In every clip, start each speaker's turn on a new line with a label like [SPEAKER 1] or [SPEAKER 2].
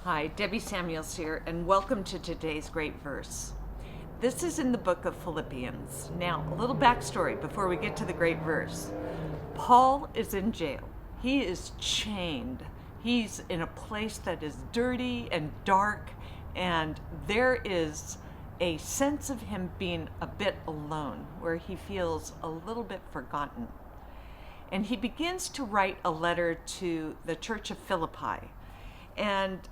[SPEAKER 1] Hi, Debbie Samuels here, and welcome to today's great verse. This is in the book of Philippians. Now, a little backstory before we get to the great verse. Paul is in jail. He is chained. He's in a place that is dirty and dark, and there is a sense of him being a bit alone, where he feels a little bit forgotten. And he begins to write a letter to the church of Philippi. And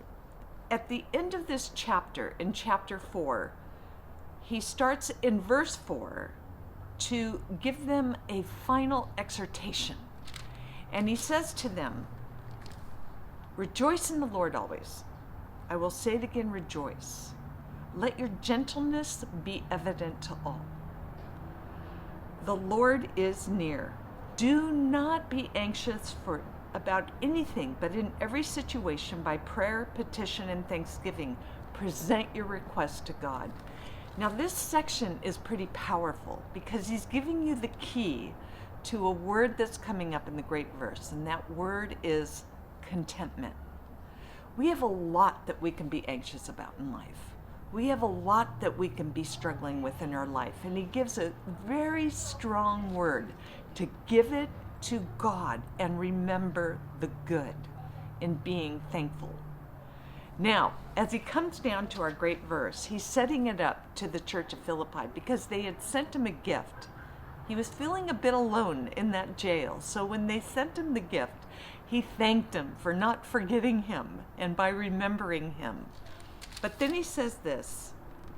[SPEAKER 1] at the end of this chapter, in chapter 4, he starts in verse 4 to give them a final exhortation. And he says to them, "Rejoice in the Lord always. I will say it again, rejoice. Let your gentleness be evident to all. The Lord is near. Do not be anxious about anything, but in every situation, by prayer, petition, and thanksgiving, present your requests to God." Now, this section is pretty powerful because he's giving you the key to a word that's coming up in the great verse, and that word is contentment. We have a lot that we can be anxious about in life. We have a lot that we can be struggling with in our life, and he gives a very strong word to give it to God and remember the good in being thankful. Now, as he comes down to our great verse, he's setting it up to the church of Philippi because they had sent him a gift. He was feeling a bit alone in that jail, so when they sent him the gift, he thanked them for not forgetting him and by remembering him. But then he says this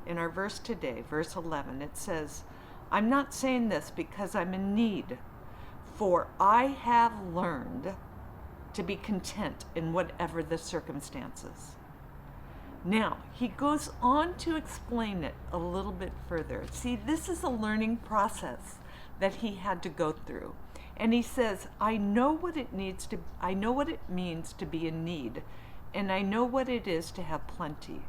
[SPEAKER 1] in our verse today, verse 11. It says, "I'm not saying this because I'm in need, for I have learned to be content in whatever the circumstances." Now, he goes on to explain it a little bit further. See, this is a learning process that he had to go through. And he says, I know what it means to be in need, and I know what it is to have plenty.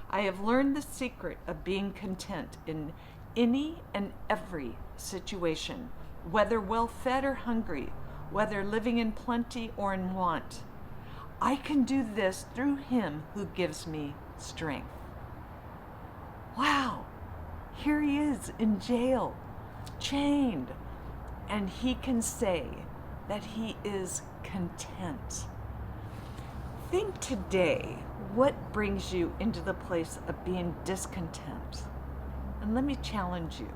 [SPEAKER 1] I have learned the secret of being content in any and every situation, whether well-fed or hungry, whether living in plenty or in want. I can do this through him who gives me strength. Wow, here he is in jail, chained, and he can say that he is content. Think today, what brings you into the place of being discontent? And let me challenge you.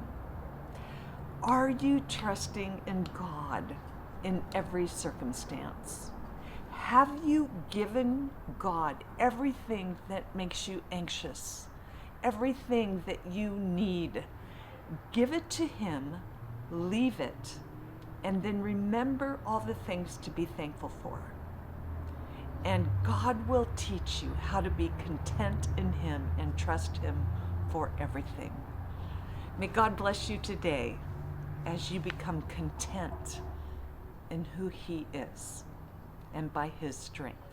[SPEAKER 1] Are you trusting in God in every circumstance? Have you given God everything that makes you anxious, everything that you need? Give it to him, leave it, and then remember all the things to be thankful for. And God will teach you how to be content in him and trust him for everything. May God bless you today as you become content in who he is and by his strength.